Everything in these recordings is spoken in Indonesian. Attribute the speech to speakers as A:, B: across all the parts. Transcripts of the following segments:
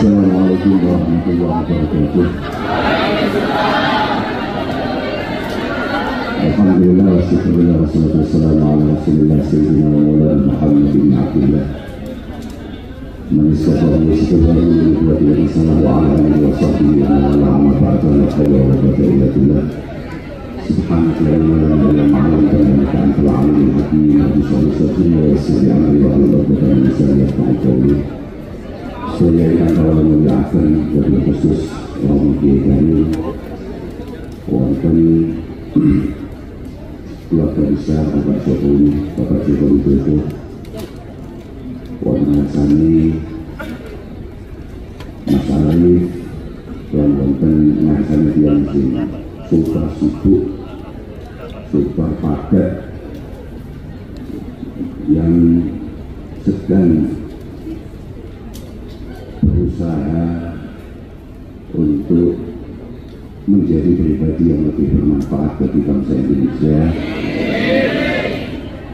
A: Assalamualaikum warahmatullahi wabarakatuh. Alhamdulillah wassalatu wassalamu ala Rasulillah sayyidina wa maulana Muhammad bin Abdullah. Man istafa yastaqbilu wa yasalla ala alihi wa sahbihi wa man amma ba'du la hawla wa la quwwata illa billah. Subhanaka la ilaha illa anta innaka antal alimul hakim. Bismillahirrahmanirrahim. Wa yassir wa ala lisani yafqahu qawli. Saya akan memuliakan dari khusus orang kami, keluarga besar Bapak Jokowi, Bapak Jokowi Dodo, orang Sani, Mas Alif, yang konten ngasani yang super sibuk, super padat, yang sedang berusaha untuk menjadi pribadi yang lebih bermanfaat bagi bangsa Indonesia.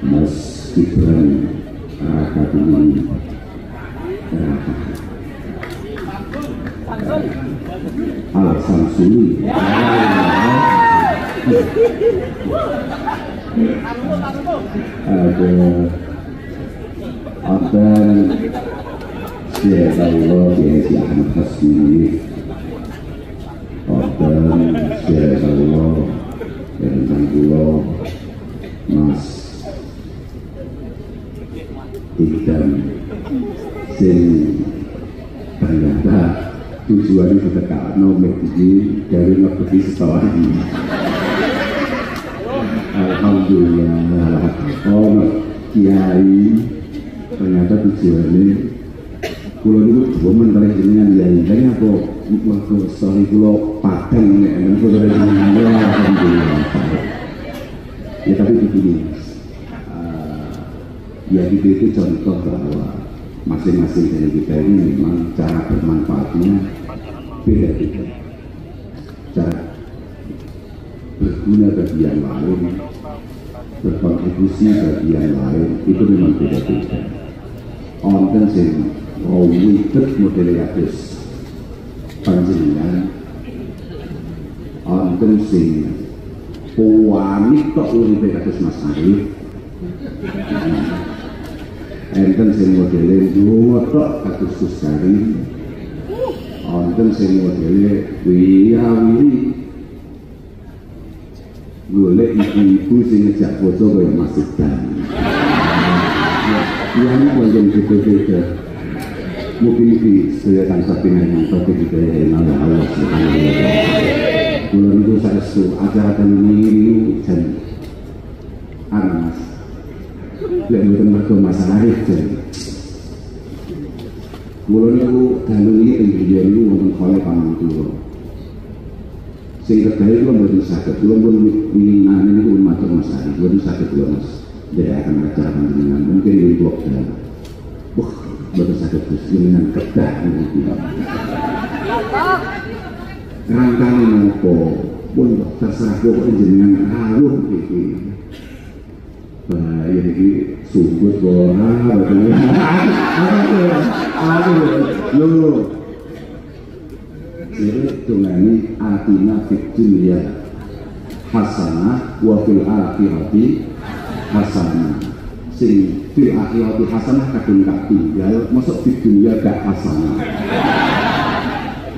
A: Mas Gibran Raka Buming Raka Al-Samsuri ada Syekh Allah Kiai Ahmad Hasbi, Ordan Syekh Allah dan Sangkulo Mas Ikan sing ternyata tujuannya sedekah nomor ini dari lebih setelah ini. Alhamdulillah, Kiai ternyata tujuannya kulo niku dua menteri jenengan ya ini apa waktu story kulo padang nek ana kulo alhamdulillah. Ya tapi begini, ya itu contoh bahwa masing-masing dari kita ini memang cara bermanfaatnya beda-beda, cara berguna bagi yang lain, berkontribusi bagi yang lain itu memang beda-beda. Onten sing widet model kados panjenengan, onten sing wani tok uripe kados Mas Arif, enten sing modele ngotok kados Gus Karim, onten sing modele wiyawiri golek ibu-ibu sing ngejak foto kaya Mas Idan. Yang paling beda-beda. Mungkin di kelihatan sampingan yang topik juga ya Allah Subhanahu wa ta'ala. Bulan itu saya acara ini dan Mas yang bertemu masalah itu. Bulan itu dalu ini kemudian itu mengkolek paman itu. Sehingga dari itu belum sakit, belum minat ini belum macam masalah, belum sakit belum mas. Jadi akan acara dengan mungkin di blok dan betul sakit dengan kedah ini. Rangkane nopo pun terserah pokoknya jenengan rawuh iki. Bahaya iki sungguh bola betul. Aduh. Jadi tungani atina fid dunya hasanah wa fil akhirati hasanah. Sing fil akhirati hasanah kadung gak tinggal, masuk di dunia gak hasanah.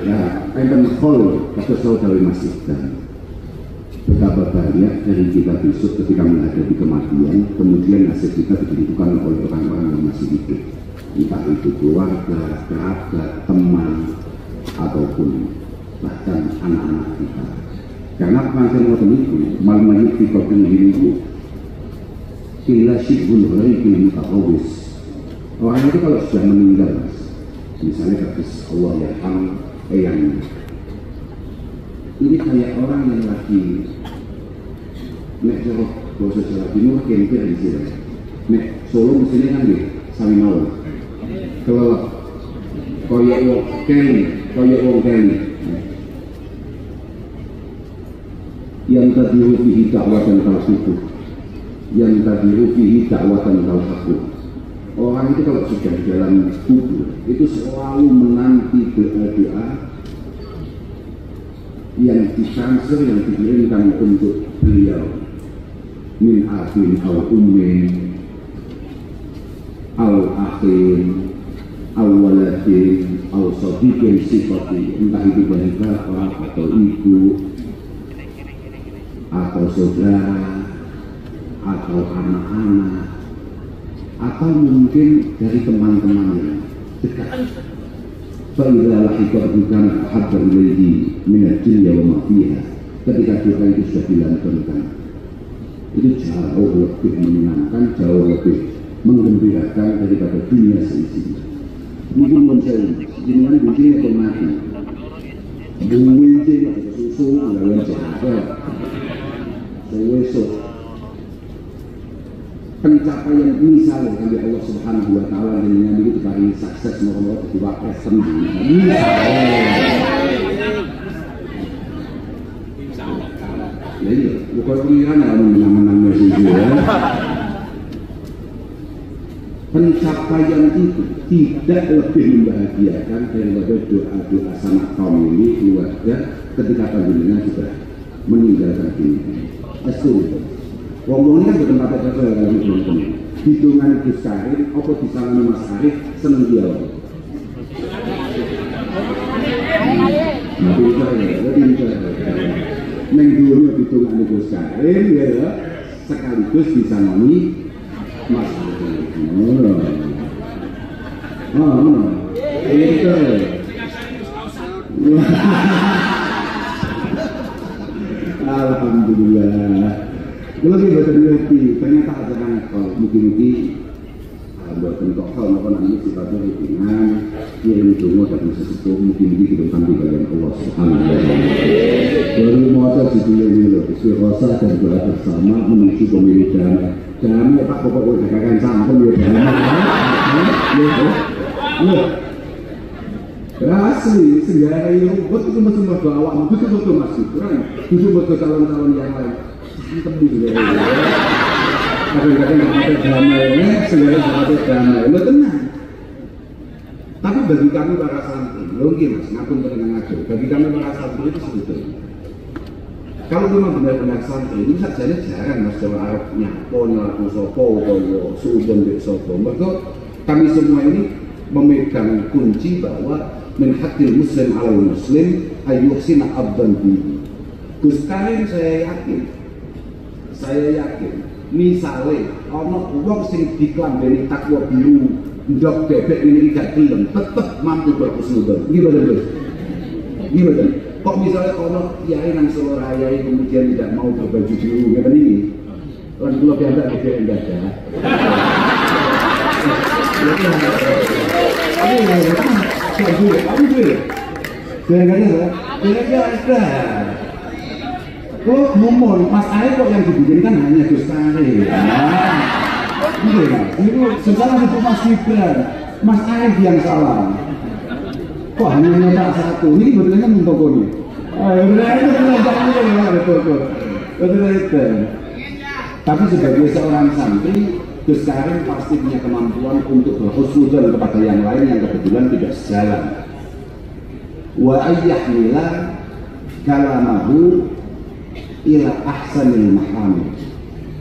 A: Ya, enten khol kata saudara Mas Idan. Betapa banyak dari kita besok ketika menghadapi kematian, kemudian nasib kita ditentukan oleh orang-orang yang masih hidup. Entah itu keluarga, kerabat, teman, ataupun bahkan anak-anak kita. Karena pengantin waktu itu malam mayit di kopeng itu illa syibul gharibin mutaqawwis. Orang itu kalau sudah meninggal, misalnya kata Allah yang ini kayak orang yang lagi nek jawab bahasa Jawa Timur kira-kira di sini. Nek Solo mestinya kan di Sawinau. Kelelep koyok wong kene yang tadiru fihi da'watan kal subuh, yang tadiru fihi da'watan kal haqqu, Orang itu kalau sudah di dalam kubur itu selalu menanti doa-doa yang ditransfer, yang dikirimkan untuk beliau, min abin au ummin au akhin au waladin au sadiqin sifati, entah itu dari bapak atau ibu atau saudara atau anak-anak atau mungkin dari teman-teman yang dekat. Fa'idha lahikar bukan hadar ilaihi minat dunya wa mafiha, ketika doa itu sudah dilantunkan, itu jauh lebih menyenangkan, jauh lebih menggembirakan daripada dunia seisinya. Mungkin mencari jenengan begini atau mati buwinci atau susu lawan jaga sewesok pencapaian misalnya dari Allah Subhanahu wa Ta'ala dengan itu dibagi sukses mau jadi wakil senang misalnya ya iya bukan pilihan ya menang-menangnya sendiri ya. Pencapaian itu tidak lebih membahagiakan daripada doa-doa sanak kaum ini keluarga ketika panjenengan sudah meninggalkan dunia. Itu wong-wong ini kan bukan pada dasar yang belum hitungan Gus Karim apa disangani Mas Arif seneng dia nah pintar ya, pintar neng dulu hitungan Gus Karim ya sekaligus disangani Mas Arif pintar alhamdulillah. Kalau kita baca ngerti, ternyata ada kalau mungkin-mungkin buat bentuk hal apa namanya sifatnya hitungan yang ditunggu dan sesuatu mungkin-mungkin kita tampil kalian Allah Subhanahu wa Ta'ala. Baru mau ada judulnya ini loh, istighosah dan doa bersama menuju pemilu damai. Damai Pak Bapak udah kagak sampun ya damai. Asli, segala yang betul masih berbawa, betul masih kurang, betul calon-calon yang lain. Temu juga ya. Kadang-kadang ada damainya, segala ada damai. Lo tenang. Tapi bagi kami para santri, mungkin mas, ngapun dengan ngatur. Bagi kami para santri itu sebetulnya. Kalau memang benar-benar santri, ini saja jarang mas Jawa Arab nyapon, laku sopo, koyo, suudon, dek sopo. Maka kami semua ini memegang kunci bahwa min haqqil muslim ala muslim ayyuhsina abdan bihi. Gus Karim saya yakin misalnya ono wong sing diklambeni takwa biru ndok bebek ini gak gelem tetep mampu berhusnudzon. Gimana? Kok misalnya ono kiai nang Solo Raya kemudian tidak mau berbaju biru ngene iki. Lan kula piambak bebek enggak ada. Oh, ngomong, Mas Arif kok yang dibikin kan hanya Gus Karim. Itu sesalah itu Mas Gibran, Mas Arif yang salah. Kok hanya nyetak satu? Ini betulnya kan untuk ini. Betul. Tapi sebagai seorang santri, Gus Karim pasti punya kemampuan untuk berhusnudzon kepada yang lain yang kebetulan tidak sejalan. Wa ayyahmila kalamahu ila ahsanil mahamid.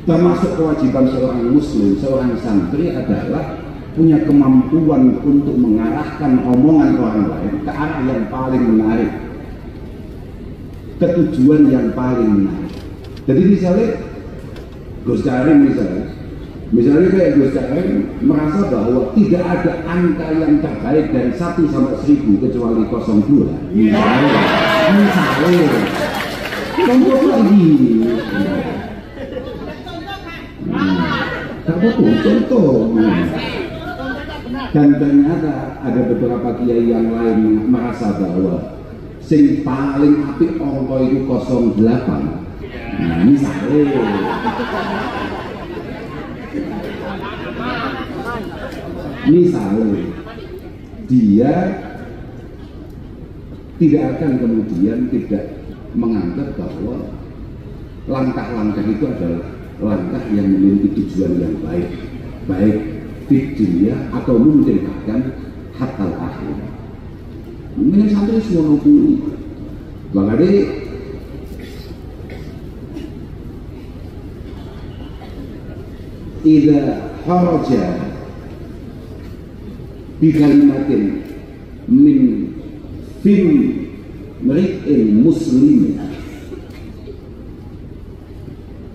A: Termasuk kewajiban seorang muslim, seorang santri adalah punya kemampuan untuk mengarahkan omongan orang lain ke arah yang paling menarik, ke tujuan yang paling menarik. Jadi misalnya Gus Karim misalnya kayak Gus Karim merasa bahwa tidak ada angka yang terbaik dari 1 sampai 1000 kecuali 02. Misalnya contoh lagi. Contoh. Dan ternyata ada beberapa kiai yang lain merasa bahwa sing paling apik angka itu 08. Nah, misalnya dia tidak akan kemudian tidak menganggap bahwa langkah-langkah itu adalah langkah yang memiliki tujuan yang baik di dunia atau mungkin bahkan hatta akhir. Mungkin santri semua kuwi. Makanya idza kharaja bi kalimatin min fim mri'in muslim,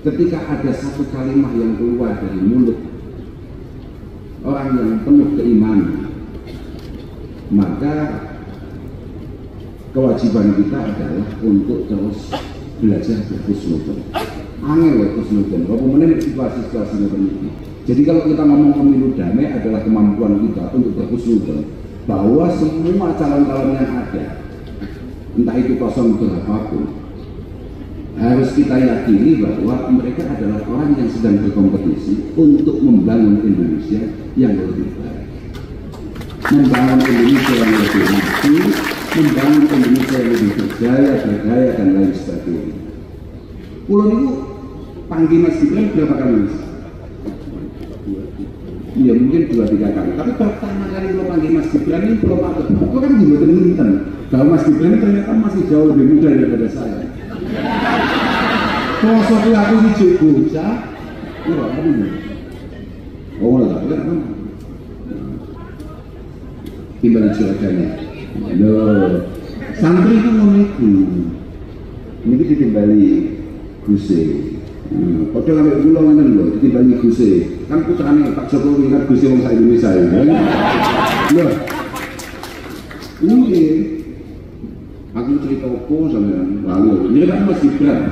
A: ketika ada satu kalimat yang keluar dari mulut orang yang penuh keimanan, maka kewajiban kita adalah untuk terus belajar berhusnudzon. Angel berhusnudzon, walaupun situasi-situasi ini. Jadi kalau kita ngomong pemilu damai adalah kemampuan kita untuk berhusnudzon bahwa semua calon-calon yang ada, entah itu kosong berapapun, harus kita yakini bahwa mereka adalah orang yang sedang berkompetisi untuk membangun Indonesia yang lebih baik, membangun Indonesia yang lebih maju, membangun Indonesia yang lebih berdaya dan lain sebagainya. Pulau itu panggil Mas Gibran berapa kali Mas? Ya mungkin 2-3 kali. Tapi pertama kali kalau panggil Mas Gibran ini belum ada. Itu kan juga teman-teman bahwa Mas Gibran ternyata masih jauh lebih muda daripada saya. Kalau suatu aku hijau bocah, ya apa ini? Oh lah, ya kan? Timbal cuacanya. Loh, santri itu memiku. Ini ditimbali Guse. Padahal sampai pulau ngene lho, ditimbali Guse. Kan putrane Pak Jokowi kan Guse wong sak Indonesia ya. Loh. Ini aku cerita opo sampean lalu. Ini kan Mas Gibran.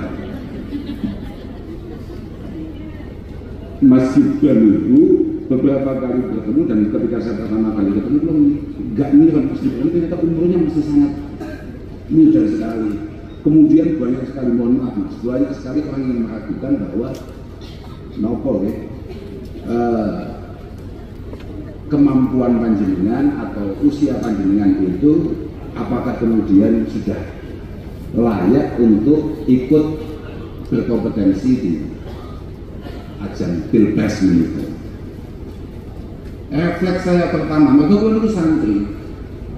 A: Mas Gibran itu beberapa kali bertemu, dan ketika saya pertama kali ketemu belum nggak mirip Mas Gibran, ternyata umurnya masih sangat muda sekali. Kemudian banyak sekali, mohon maaf Mas, banyak sekali orang yang meragukan bahwa nopo kemampuan panjenengan atau usia panjenengan itu apakah kemudian sudah layak untuk ikut berkompetensi di ajang pilpres itu. Refleks saya pertama, meskipun itu santri,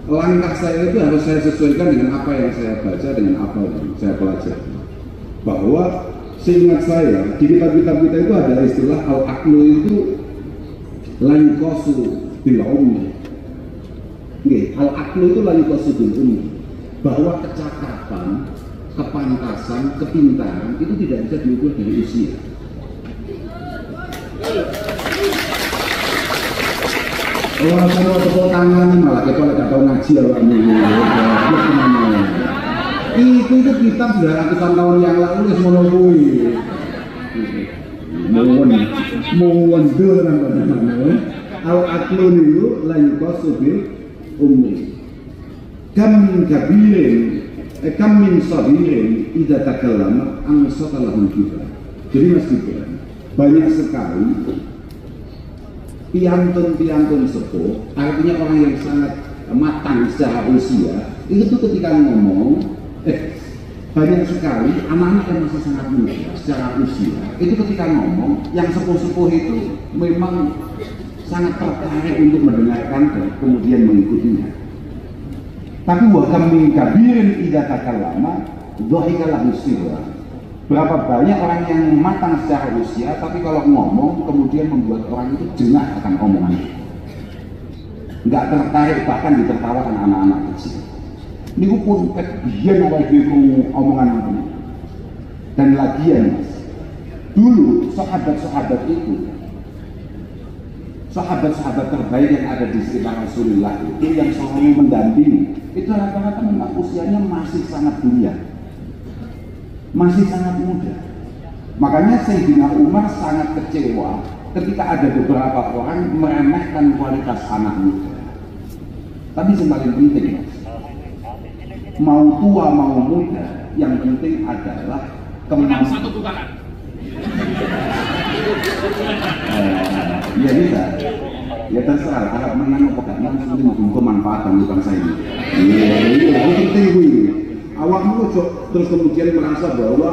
A: langkah saya itu harus saya sesuaikan dengan apa yang saya baca, dengan apa yang saya pelajari. Bahwa seingat saya di kitab-kitab kita itu ada istilah al-aqlu itu lain kosu bil ummi. Al-aqlu itu lain kosu bil ummi. Bahwa kecakapan, kepantasan, kepintaran itu tidak bisa diukur dari usia. Orang semua tepuk tangan malah kita nggak tahu ngaji orangnya. Itu kitab sudah ratusan tahun yang lalu semua nungguin. Mohon dulu namanya. Al-aqlu itu lain kosubil ummi. Kam min kabirin, kam min sabirin idza takallama an satalahum kita. Jadi Mas Gibran, banyak sekali piantun sepuh, artinya orang yang sangat matang secara usia, itu ketika ngomong, banyak sekali anak-anak yang masih sangat muda secara usia, itu ketika ngomong, yang sepuh-sepuh itu memang sangat tertarik untuk mendengarkan dan kemudian mengikutinya. Tapi wakam min kabirin idza takallama dhahika lahu sirra. Berapa banyak orang yang matang secara usia, tapi kalau ngomong kemudian membuat orang itu jengah akan omongan itu, nggak tertarik, bahkan ditertawakan anak-anak kecil. Ini pun biar apa omongan itu. Dan lagian Mas, dulu sahabat-sahabat itu, sahabat-sahabat terbaik yang ada di sekitar Rasulullah itu yang selalu mendampingi, itu rata-rata memang usianya masih sangat belia, masih sangat muda. Makanya Sayyidina Umar sangat kecewa ketika ada beberapa orang meremehkan kualitas anak muda. Tapi yang paling penting Mas, mau tua mau muda, yang penting adalah kemampuan. Satu putaran. Ya bisa, ya terserah. Kalau menang apa gak menang, sebenarnya mau kemanfaatan di bangsa ini. Iya, itu penting gue. Awakmu terus kemudian merasa bahwa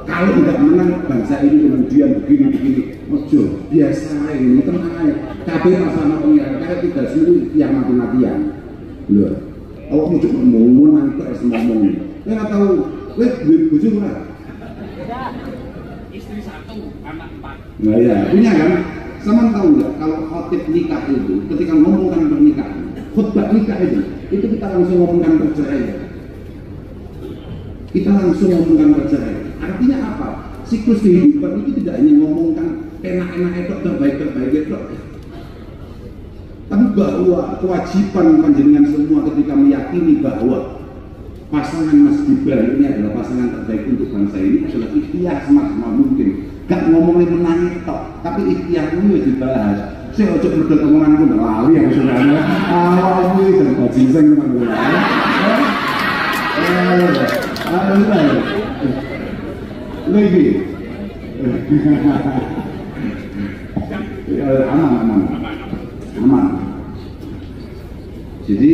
A: kalau tidak menang bangsa ini kemudian begini Ojo biasa ini tenang aja. Kabeh pasana pengiran kayak tidak semua yang mati-matian. Lho, awak mau cuma ngomong nanti es ngomong. Saya nggak tahu, duit bojo ora?
B: Istri 1, anak 4.
A: Nah ya, punya kan? Sama tahu nggak kalau khotib nikah itu ketika ngomongkan pernikahan, khutbah nikah itu kita langsung ngomongkan perceraian. Kita langsung ngomongkan perceraian. Artinya apa? Siklus kehidupan itu tidak hanya ngomongkan enak-enak itu terbaik itu, tapi bahwa kewajiban panjenengan semua ketika meyakini bahwa pasangan Mas Gibran ini adalah pasangan terbaik untuk bangsa ini adalah ikhtiar semaksimal mungkin. Gak ngomongin menangis tok, tapi ikhtiarmu ya dibahas. Saya ojo medhot omonganku lali yang sebenarnya. Awal ini dan bajiseng teman-teman. Lagi. Aman. Jadi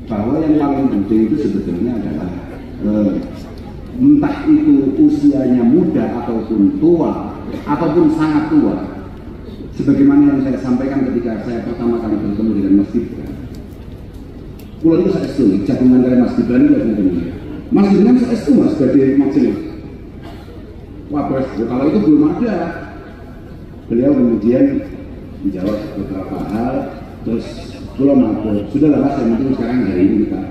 A: bahwa yang paling penting itu sebetulnya adalah entah itu usianya muda ataupun tua ataupun sangat tua, sebagaimana yang saya sampaikan ketika saya pertama kali bertemu dengan Mas Gibran. Pulau itu saya setuju, jagungan dari Mas Gibran itu Mas Gibran saya setuju Mas sebagai majelis. Wah bos, kalau itu belum ada. Beliau kemudian menjawab beberapa hal, terus belum aku sudah lah yang penting sekarang hari ini kita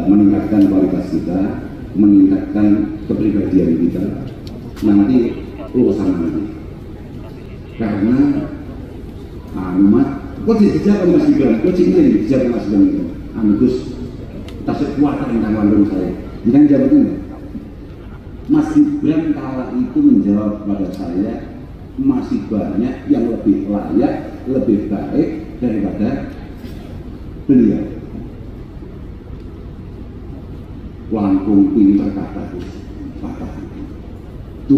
A: meningkatkan kualitas kita, meningkatkan kepribadian kita, nanti urusan nanti. Karena amat, kok dijawab Mas Gibran, kok ini dijawab Mas Gibran itu, Gus, tasik kuat tentang Bandung saya, jangan jawab ini. Mas Gibran kala itu menjawab pada saya masih banyak yang lebih layak, lebih baik daripada beliau. Langkung pintar kata tuh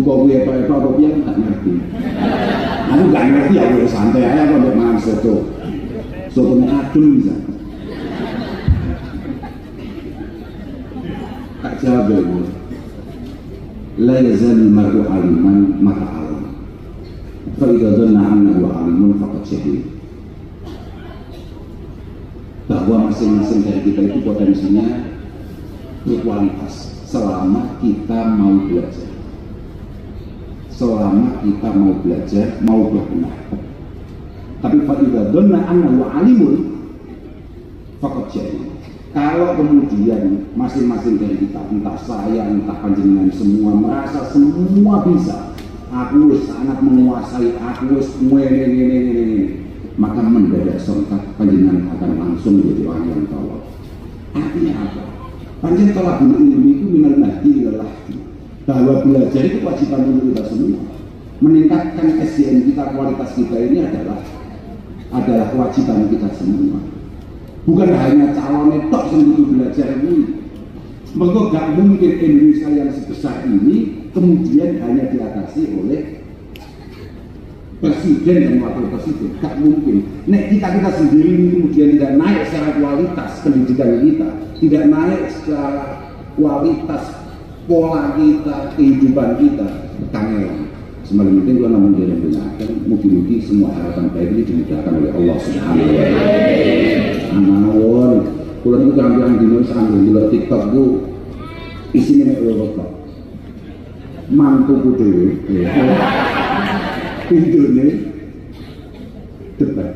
A: kok gue apa dia nggak ngerti. Aku nggak ngerti ya udah santai aja kok untuk makan sotonya adem bisa. Tak jawab gue. La yazal mar'u aliman maka alam. Fa idza dhanna annahu alimun faqad syahid. Bahwa masing-masing dari kita itu potensinya berkualitas selama kita mau belajar. Selama kita mau belajar, mau berbenah. Tapi fa idza dhanna annahu alimun faqad syahid. Kalau kemudian masing-masing dari kita, entah saya, entah panjenengan semua merasa semua bisa, aku sangat menguasai, aku ini, maka mendadak sontak panjenengan akan langsung menjadi orang yang tolol. Artinya apa? Panjenengan telah ilmu itu minal mahdi ilal lahdi. Bahwa belajar itu kewajiban untuk kita semua. Meningkatkan SDM kita, kualitas kita ini adalah kewajiban kita semua. Bukan hanya calon tok yang butuh belajar ini. Maka gak mungkin Indonesia yang sebesar ini kemudian hanya diatasi oleh presiden dan wakil presiden. Gak mungkin. Nek kita sendiri ini kemudian tidak naik secara kualitas pendidikan kita, tidak naik secara kualitas pola kita, kehidupan kita, kangelan. Semakin penting kalau namun dia membenarkan, mungkin semua harapan baik ini dimudahkan oleh Allah Subhanahu wa Ta'ala. Anawon, kalau itu yang dino sambil di TikTok itu isinya mek loro tok. Mantuku dhewe. Intune debat.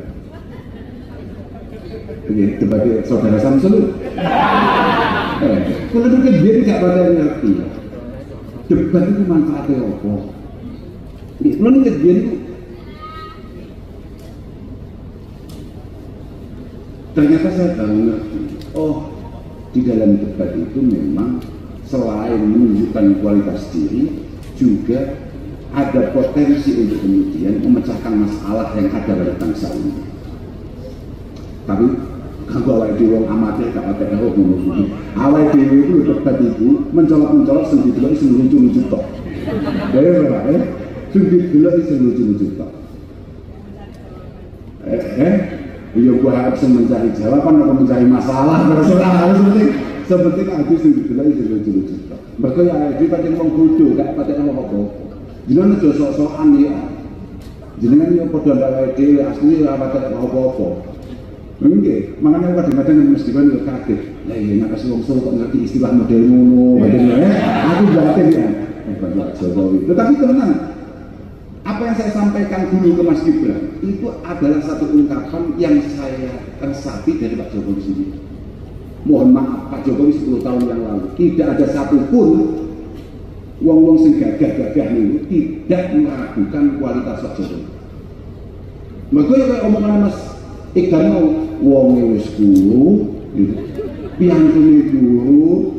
A: Ini debat saudara Samsul. Kalau itu dia tidak pada ngerti. Debat itu manfaatnya apa? Kalau itu dia itu ternyata saya baru ngerti, oh di dalam debat itu memang selain menunjukkan kualitas diri, juga ada potensi untuk kemudian memecahkan masalah yang ada pada bangsa ini. Tapi kalau awal dewi amatir gak pakai tahu ngomong awal dewi itu debat itu mencolok sendiri dulu isi lucu tok. Sendiri dulu isi lucu tok. Iya gua harus mencari jawaban atau mencari masalah terserah harus seperti aku sendiri dulu isi lucu tok. Mereka ya di pakai ngomong bodoh gak pakai ngomong apa. Jenengan aja sok-sokan ya. Jenengan yo padha ndawake dhewe asli ora patek apa-apa. Nggih, makane kadang-kadang mesti kan yo kaget. Lah iya nek wong Solo kok ngerti istilah model ngono, aku batin ya. Pak Jokowi. Tetapi teman, apa yang saya sampaikan dulu ke Mas Gibran itu adalah satu ungkapan yang saya resapi dari Pak Jokowi sendiri. Mohon maaf, Pak Jokowi 10 tahun yang lalu tidak ada satupun wong-wong sing gagah-gagah ini tidak meragukan kualitas Pak Jokowi. Mergo kayak omongan Mas Iqbal wong wis guru gitu. Piantune guru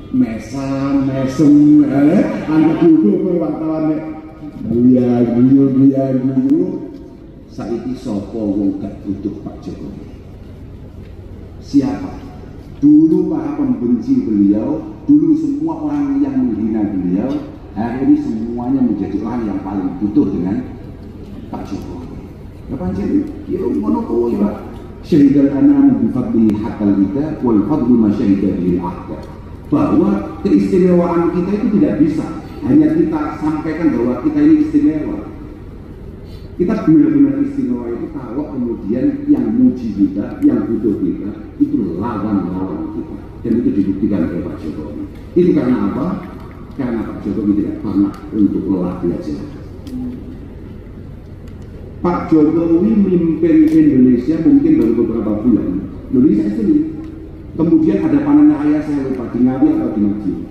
A: mesam mesem anak guru wartawan guyu saiki sapa wong gak butuh Pak Jokowi? Siapa? Dulu para pembenci beliau, dulu semua orang yang menghina beliau, hari ini semuanya menjadi orang yang paling butuh dengan Pak Jokowi. Kapan jadi? Ya ngono kuwi, Pak. Syahidal anam bi fadli hakal kita wal fadlu ma syahida bil ahad. Bahwa keistimewaan kita itu tidak bisa hanya kita sampaikan bahwa kita ini istimewa. Kita benar-benar istimewa itu kalau kemudian yang muji kita, yang butuh kita itu lawan-lawan kita, dan itu dibuktikan oleh Pak Jokowi. Itu karena apa? Karena Pak Jokowi tidak pernah untuk lelah belajar. Pak Jokowi memimpin Indonesia mungkin baru beberapa bulan. Indonesia sendiri. Kemudian ada panen raya, saya lupa di Ngawi atau di Madiun.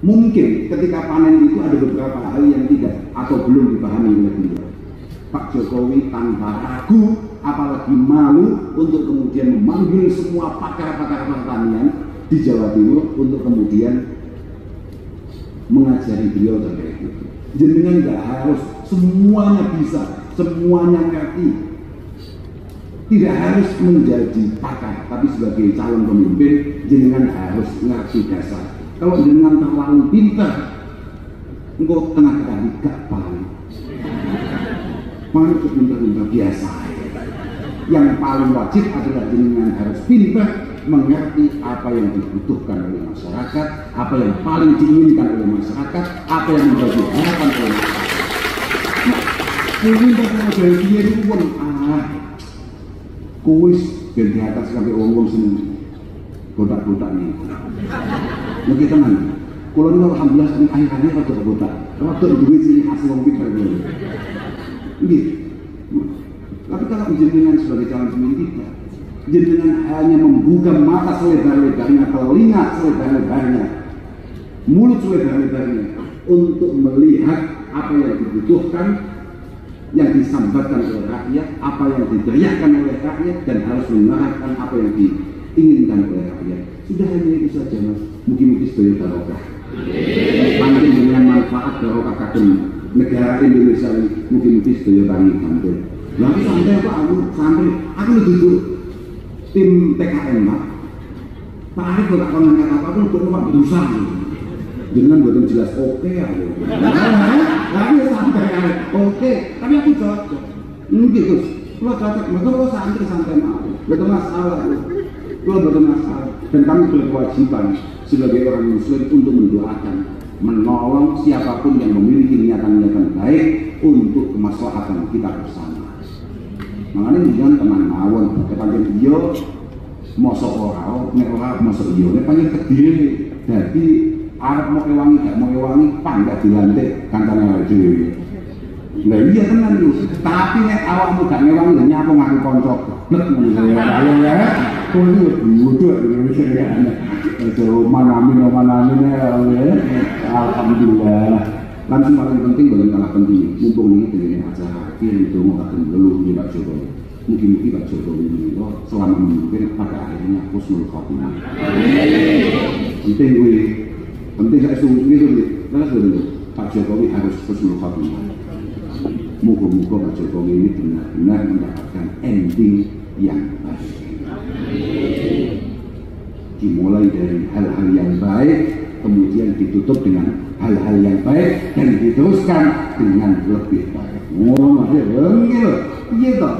A: Mungkin ketika panen itu ada beberapa hal yang tidak atau belum dipahami oleh beliau. Pak Jokowi tanpa ragu, apalagi malu untuk kemudian memanggil semua pakar-pakar pertanian di Jawa Timur untuk kemudian mengajari beliau terkait itu. Jenengan nggak harus semuanya bisa, semuanya ngerti. Tidak harus menjadi pakar, tapi sebagai calon pemimpin, jenengan harus ngerti dasar. Kalau jenengan terlalu pintar, engkau tengah kali gak paham. Mana itu pintar-pintar biasa. Yang paling wajib adalah jenengan harus pintar mengerti apa yang dibutuhkan oleh masyarakat, apa yang paling diinginkan oleh masyarakat, apa yang menjadi harapan oleh masyarakat. Mungkin kalau dari dia itu pun kuis dan di atas sampai omong sini kotak-kotak nih. Mungkin teman, kalau ini alhamdulillah ini akhirnya kotak-kotak. Waktu duit sini hasil orang pikir dulu. Gitu. Tapi kalau jenengan sebagai calon pemimpin tidak, jenengan hanya membuka mata selebar-lebarnya, telinga selebar-lebarnya, mulut selebar-lebarnya untuk melihat apa yang dibutuhkan, yang disambatkan oleh rakyat, apa yang diteriakkan oleh rakyat, dan harus mengarahkan apa yang diinginkan oleh rakyat. Sudah hanya itu saja, Mas. Mungkin-mungkin sebagai barokah. Panggil dengan manfaat barokah kakek negara Indonesia ini, mungkin-mungkin sebagai tangi kantor. Lalu sampai apa? Aku duduk tim TKN, Pak. Pak Arief kalau tak konon kata apa, aku untuk berusaha. Jangan buatan jelas oke ya. Tapi santai oke. Tapi aku cocok. Gitu. Kalau cocok, maka kalau santai mau. Betul masalah. Kalau betul masalah. Dan kami berkewajiban sebagai orang Muslim untuk mendoakan, menolong siapapun yang memiliki niatan-niatan baik untuk kemaslahatan kita bersama. Makanya jangan teman mawon, kepanjang dia mosok orang, nek orang mosok dia, nek panjang kediri. Jadi Arab mau kewangi, gak mau kewangi, panggak dilantik kancane awake dhewe. Lah iya tenan lho. Tapi nek awakmu gak ngewangi nyapa ngaku kanca blek ngono ya. Kuwi bodoh Indonesia kan. Itu manamin ya. Alhamdulillah. Lan sing paling penting boten kalah penting. Mumpung ini dengan acara kirim itu mau katen leluh di Pak Jokowi. Mungkin Pak Jokowi ini selama memimpin pada akhirnya husnul khotimah. Penting saya sungguh gitu, Pak Jokowi harus husnul khotimah. Moga-moga Pak Jokowi ini benar-benar mendapatkan ending yang baik. Dimulai dari hal-hal yang baik, kemudian ditutup dengan hal-hal yang baik, dan diteruskan dengan lebih baik. Gitu.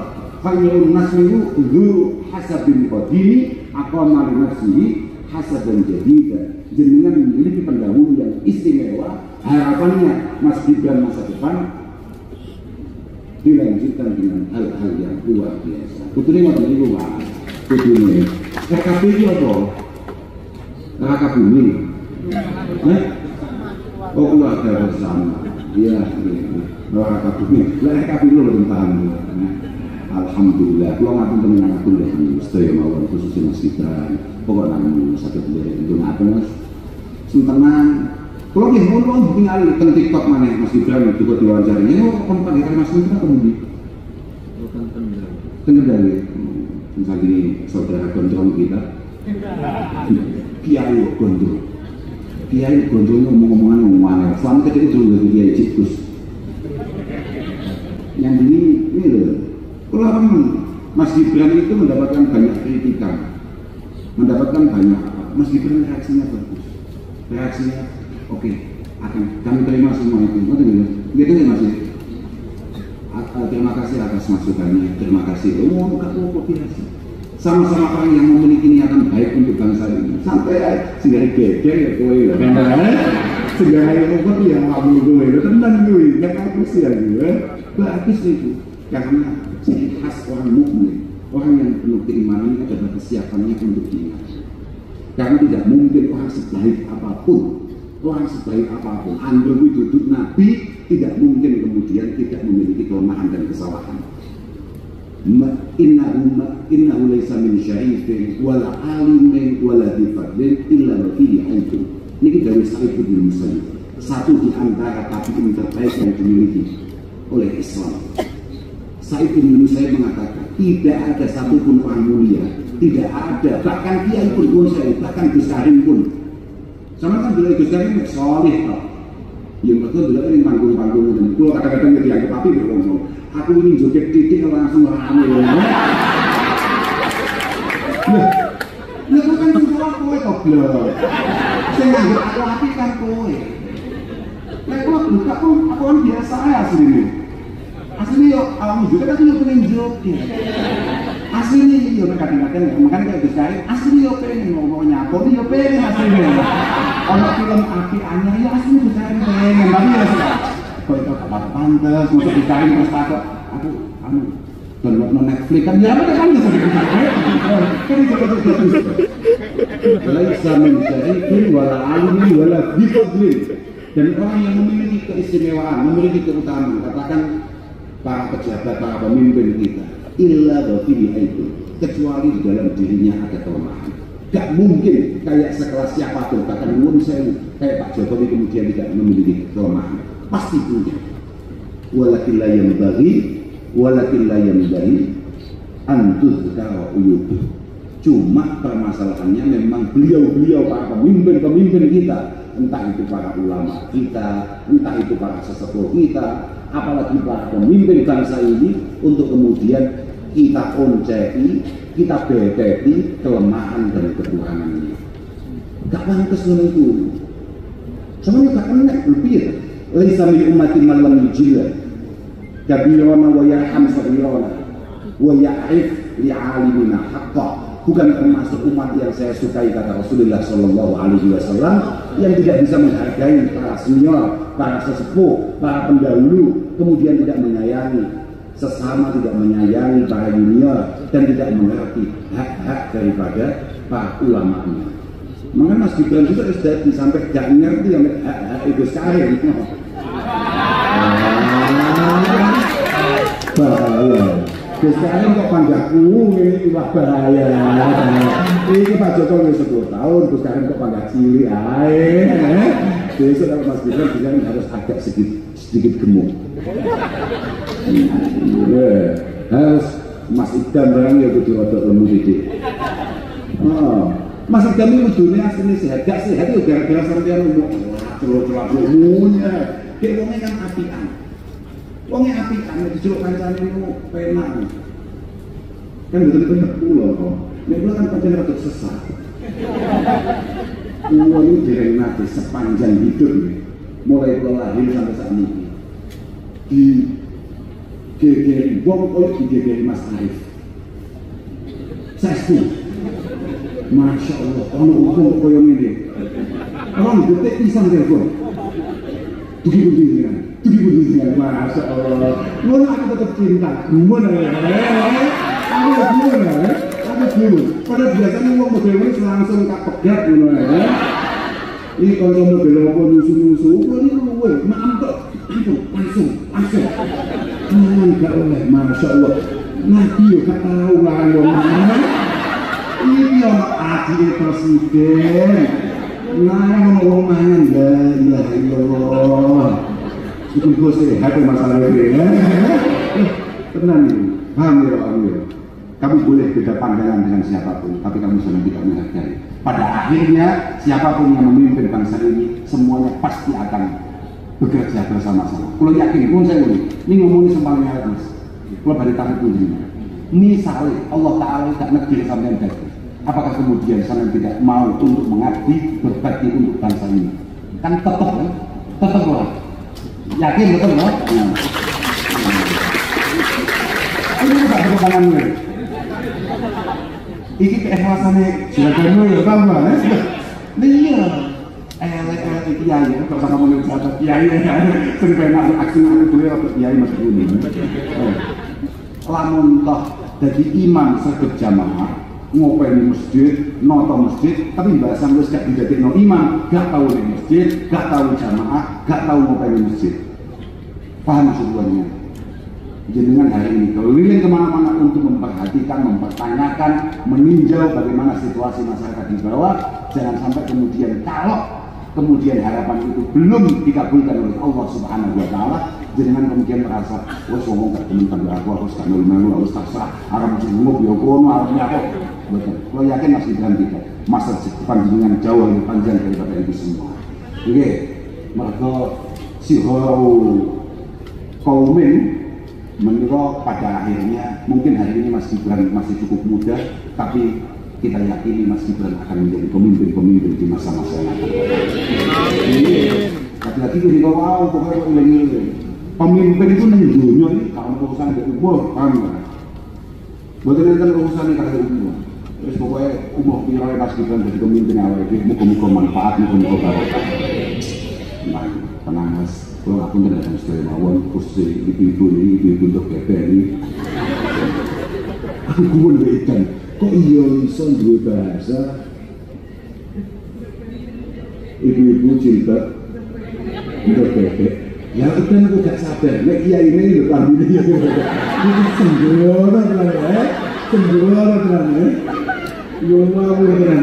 A: Fa'ilun nasmihu dhu hasabin qadimi aqama li nafsihi hasaban jadida. Jenengan memiliki pendahulu yang istimewa, Harapannya Mas Gibran masa depan dilanjutkan dengan hal-hal yang luar biasa. Putune ngoten niku Pak. Putune. RKB iki apa? Raka bumi. Oh keluarga bersama. Iya, Raka bumi. Lah RKB lho tentang. Alhamdulillah, kalau ngapain teman aku udah sedaya mawon khususnya Mas Gibran. Pokok nang sakit itu ngapain Mas? Sentenang. Kalau dia mau tinggal di TikTok mana Mas Gibran juga diwawancarinya, oh kompak dari Mas Gibran kemudian. Kendali. Misalnya ini saudara gondrong kita. Kiai gondrong. Kiai gondrong ngomong-ngomongan. Selama ketika itu juga Kiai Cikus. Yang ini loh. Kalau orang Mas Gibran itu mendapatkan banyak kritikan, mendapatkan banyak Mas Gibran reaksinya bagus, reaksinya oke, akan kami terima semua itu, gitu ya Mas. Terima kasih atas masukannya, terima kasih. Oh, kok biasa. Sama-sama orang yang memiliki niatan baik untuk bangsa ini, sampai sehingga geger ya kowe ya, sehingga yang kok ya kamu kowe, tenang kowe, nggak aku sih lagi, bagus itu, karena ciri khas orang mukmin, orang yang penuh keimanan itu adalah kesiapannya untuk diingat. Karena tidak mungkin orang sebaik apapun, Andrew duduk Nabi, tidak mungkin kemudian tidak memiliki kelemahan dan kesalahan. Innahu laysa min syarifin wala alimin wala difadlin illa fihi aibun. Ini dari Sa'id bin Musayyib, satu di antara tabi'in terbaik yang dimiliki oleh Islam. Sa'id bin Musayyib mengatakan tidak ada satupun orang mulia, tidak ada, bahkan Kiai pun Musayyib, bahkan Gus Karim pun. Sama kan bila Gus Karim soleh kok. Yang betul bila ini panggung-panggung itu. Kalau kadang-kadang dia dianggap api berngomong, aku ini joget titik langsung rame. Nah, bukan semua kowe kok blok. Saya nganggap aku api kan kowe. Nah, kalau buka pun aku kan biasa ya aslinya. Aslinya yuk, awam juga kan yuk pengen joget. Aslinya yuk kadang-kadang makanya kayak Gus Karim. Aslinya yuk pengen ngomongnya aku nih yuk pengen aslinya. Kalau film api anyar ya aslinya Gus Karim pengen. Tapi ya kalau itu kabar pantas, masuk Gus Karim terus takut. Aku download Netflix kan ya apa kan bisa digunakan kan itu laisa min syarikin wala alimin wala bifadlin. Dan orang yang memiliki keistimewaan, memiliki keutamaan, katakan para pejabat, para pemimpin kita, illa fihi aibun, kecuali di dalam dirinya ada kelemahan. Gak mungkin kayak sekelas siapapun, bahkan kayak Pak Jokowi kemudian tidak memiliki kelemahan, pasti punya. Walakin la yanbaghi an tuzkara uyubuh. Cuma permasalahannya memang beliau-beliau para pemimpin kita, entah itu para ulama kita, entah itu para sesepuh kita, apalagi para pemimpin bangsa ini, untuk kemudian kita oncei, kita beteti kelemahan dan kekurangannya. Gak pantas itu. Semuanya gak kena lebih. Laisa min ummati man lam yujilla kabirana wa yarham sabirana wa ya'rif li'alimina haqqa. Bukan termasuk umat yang saya sukai, kata Rasulullah SAW, yang tidak bisa menghargai para senior, para sesepuh, para pendahulu, kemudian tidak menyayangi sesama, tidak menyayangi para junior, dan tidak mengerti hak-hak daripada para ulamanya. Maka Mas Gibran juga sudah sampai gak ngerti yang hak-hak Gus Karim. Bahaya. Gus Karim kok panggahku ini wah bahaya. Ini Pak Jokowi 10 tahun, Gus Karim kok panggah cilik ae. Besok kalau Mas Gibran harus agak sedikit gemuk. Harus Mas Idam barang ya kudu rodok lemu didik. Mas Idam ini ujungnya aslinya sehat, gak sehat itu gara-gara sampeyan ngomong celok-celok umumnya. Kayak wongnya kan apian. Wongnya apian, diceluk kancane itu penak. Kan betul-betul pulau kok. Nek kula kan pancen rada sesat. Kulo ini dereng nate sepanjang hidup mulai kula lahir sampai saat ini. Di gegeri wong koyo di gegeri Mas Arif. Saestu. Masya Allah, ono wong koyo ngene. Orang detik pisan telepon. Tugi dengan, masya Allah. Ngono aku tetap cinta, gimana ya? Aku gimana? Aku dulu. Pada biasanya ngomong model ini langsung tak pegat gimana ya? Ini kalau model apa nusu-nusu, ini luwe, maaf kok, langsung. Enggak oleh, masya Allah. Nanti yo gak tahu lah ngomong. Ini orang adik presiden. Nah, ngomong mangan la ilaha illallah. Itu gue sehat masalah ini ya. Tenang ini, paham ya Allah. Kamu boleh beda pandangan dengan siapapun, tapi kamu jangan tidak menghargai. Pada akhirnya, siapapun yang memimpin bangsa ini, semuanya pasti akan bekerja bersama-sama. Kalau yakin, pun saya ini ngomongin sempalnya mas. Kalau dari takut pun misalnya Allah Ta'ala tidak negeri sampai yang apakah kemudian saya tidak mau untuk mengabdi, berbakti untuk bangsa ini? Kan tetap kan? Tetap orang. Yakin betul kan? Ini juga kebenaran gue. Ini keikhlasannya silakan ya, tahu nggak? Iya. Elek kiai kan kalau sama menurut saya kiai ya. Sering pengen aksi boleh atau kiai masuk ini. Lamun toh jadi imam berjamaah ngopeni masjid, noto masjid, tapi bahasa Inggris gak dijadikan no imam, gak tahu di masjid, gak tahu jamaah, gak tahu ngopeni masjid. Paham maksudnya? Jenengan hari ini keliling kemana-mana untuk memperhatikan, mempertanyakan, meninjau bagaimana situasi masyarakat di bawah. Jangan sampai kemudian kalau kemudian harapan itu belum dikabulkan oleh Allah Subhanahu Wa Taala, jenengan kemudian merasa, wah ngomong gak temen tapi aku harus gak nol, harus terserah, arah masih ngomong biokono, arahnya apa? Betul. Kalau yakin masih dalam tidak, masa depan jenengan jauh lebih panjang daripada itu semua. Oke, mereka si kaumin menurut pada akhirnya mungkin hari ini Mas Gibran masih cukup muda, tapi kita yakini Mas Gibran akan menjadi pemimpin di masa-masa yang akan datang. Lagi di bawah pokoknya ini pemimpin itu nenjunya ini kalau urusan dari umur, paham nggak? Buat kan urusan ini kalau umur, terus pokoknya umur pilih Mas Gibran jadi pemimpin awal itu muka manfaat, muka barokah. Nah, tenang Mas. Kalau aku tidak akan sekali mawon kursi ibu-ibu untuk ini aku pun berikan kok iya bisa dua bahasa ibu-ibu jilbab untuk bebek ya udah aku gak sabar nek kiai ini udah kami ini sembrono tenan yo mau tenan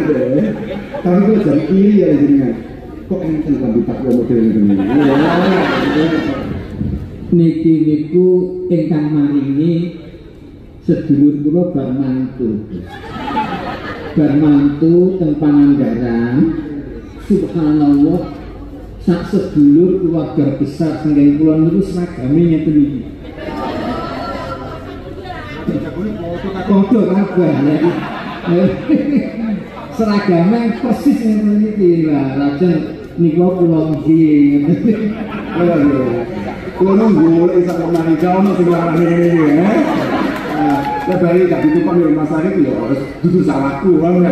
A: tapi kok jadi pilih ya jenengan kok enten kan tak model ini.
C: Niki niku ingkang maringi sedulur kula bar mantu teng Pangandaran. Subhanallah sak sedulur keluarga besar saking kula niku seragame ngeten iki. Foto kabeh lagi. Seragame persis ngeten iki lah lajeng niku kula nggih.
A: Kula nunggu lek sampe mari jaono sing larane iki ya. Lebih gak ditumpang di rumah sakit ya harus duduk salahku kan ya.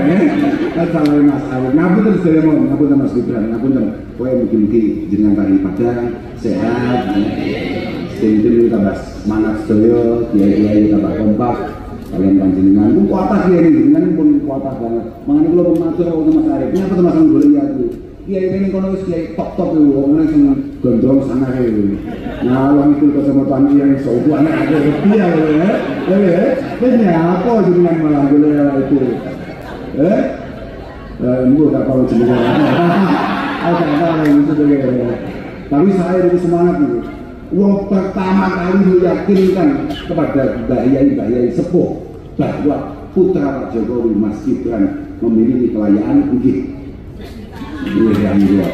A: Kan salah Mas Awet. Ngapunten sedaya mohon, ngapunten Mas Gibran, ngapunten. Kowe mugi-mugi jenengan kali padang sehat. Sing tambah semangat sedaya, kiai-kiai tambah kompak. Kalian panjenengan pun kuatah kiai ini, jenengan pun kuatah banget. Mangane kula matur karo Mas Arif. Nyapa to Mas golek ya iki. Kiai ini kono wis kiai top-top lho, wong sing gondrong sana kae lho. Nah, wong itu kecamatan yang sauku anak ada dia ya. Kenapa jenengan malah golek itu? Minggu gak tahu jenengan. Ada yang itu juga. Tapi saya itu semangat nih. Wong pertama kali meyakinkan kepada Mbah-Yai sepuh bahwa putra Pak Jokowi Mas Gibran memiliki kelayaan nggih. Ini yang dua.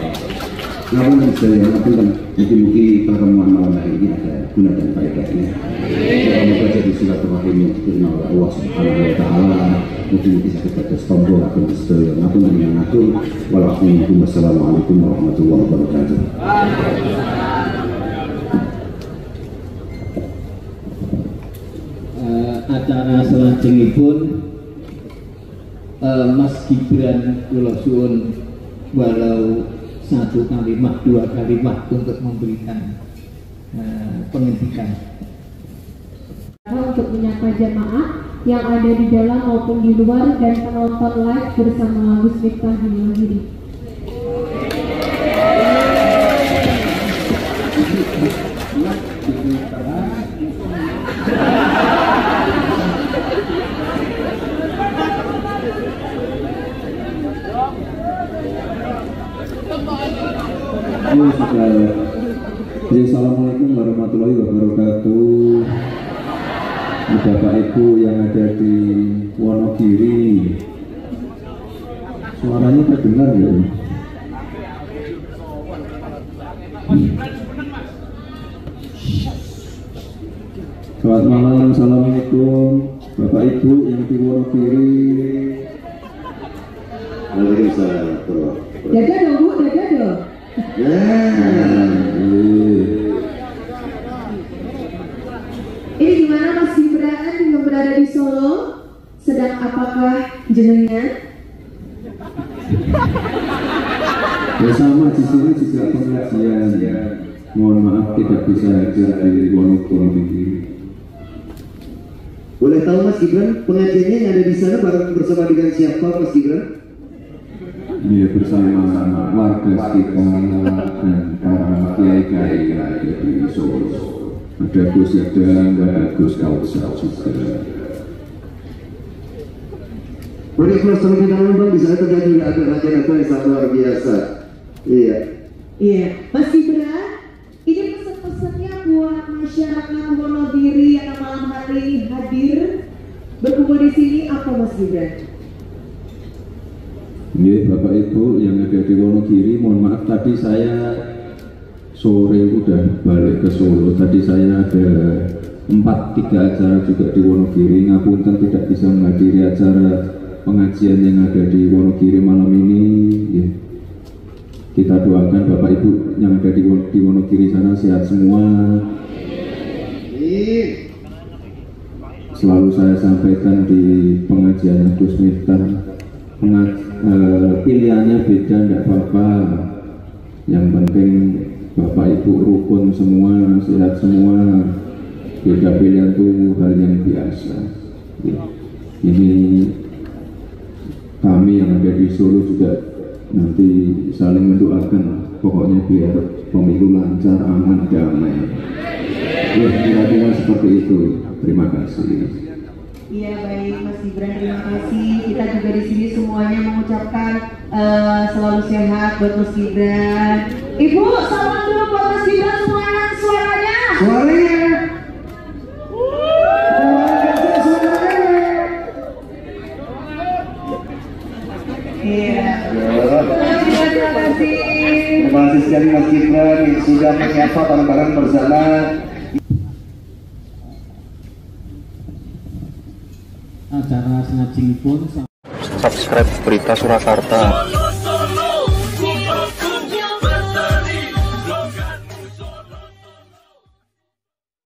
A: Namun saya mungkin pertemuan malam hari ini ada guna dan faedahnya. Semoga jadi silaturahim yang diterima oleh Allah Subhanahu Wa Taala. Mungkin bisa kita tombol atau sedaya. Ngapun dengan aku. Wassalamualaikum warahmatullahi wabarakatuh.
C: Acara selajengipun Mas Gibran kula suwun walau 1 kalimat, 2 kalimat untuk memberikan penghentian.
D: Untuk menyapa jamaah yang ada di dalam maupun di luar dan penonton live bersama Gus Miftah Himahiri.
A: Assalamualaikum warahmatullahi wabarakatuh. Bapak Ibu yang ada di Wonogiri, suaranya terdengar ya? Selamat malam, assalamualaikum Bapak Ibu yang di Wonogiri. Waalaikumsalam.
D: Dadah dong Bu, dadah dong. Ini gimana Mas Gibran yang berada di Solo? Sedang apakah jenengan?
A: Ya sama di sini juga pengajian. Mohon maaf tidak bisa hadir di Wonogiri.
E: Boleh tahu Mas Gibran pengajiannya yang ada di sana bersama dengan siapa Mas Gibran?
A: Iya, bersama warga sekitar dan para kiai-kiai yang ada di Solo. Ada Gus Yadang, ada Gus Kausal juga.
E: Boleh kelas sama kita Bang, di sana terjadi ada rajin-rajin yang sangat luar biasa. Iya.
D: Iya, Mas Gibran, ini pesan-pesannya buat masyarakat Wonogiri yang malam hari ini hadir berkumpul di sini apa Mas Gibran?
A: Iya, Bapak Ibu yang ada di Wonogiri, mohon maaf tadi saya sore udah balik ke Solo. Tadi saya ada 3 acara juga di Wonogiri. Ngapunten tidak bisa menghadiri acara pengajian yang ada di Wonogiri malam ini. Ya. Kita doakan Bapak Ibu yang ada di Wonogiri sana sehat semua. Selalu saya sampaikan di pengajian Gus Miftah, pilihannya beda tidak apa-apa, yang penting Bapak Ibu rukun semua, sehat semua. Beda pilihan itu hal yang biasa. Ini kami yang ada di Solo juga nanti saling mendoakan, pokoknya biar pemilu lancar, aman, damai. Ya, kira-kira seperti itu. Terima kasih.
D: Iya baik Mas Gibran, terima kasih. Kita juga di sini semuanya mengucapkan selalu sehat buat Mas Gibran. Ibu, salam dulu buat Mas Gibran semuanya, suaranya.
E: Suaranya.
D: Iya.
E: Terima kasih sekali Mas Gibran yang sudah menyapa bareng-bareng bersama.
C: Acara senajing pun
F: subscribe Berita Surakarta.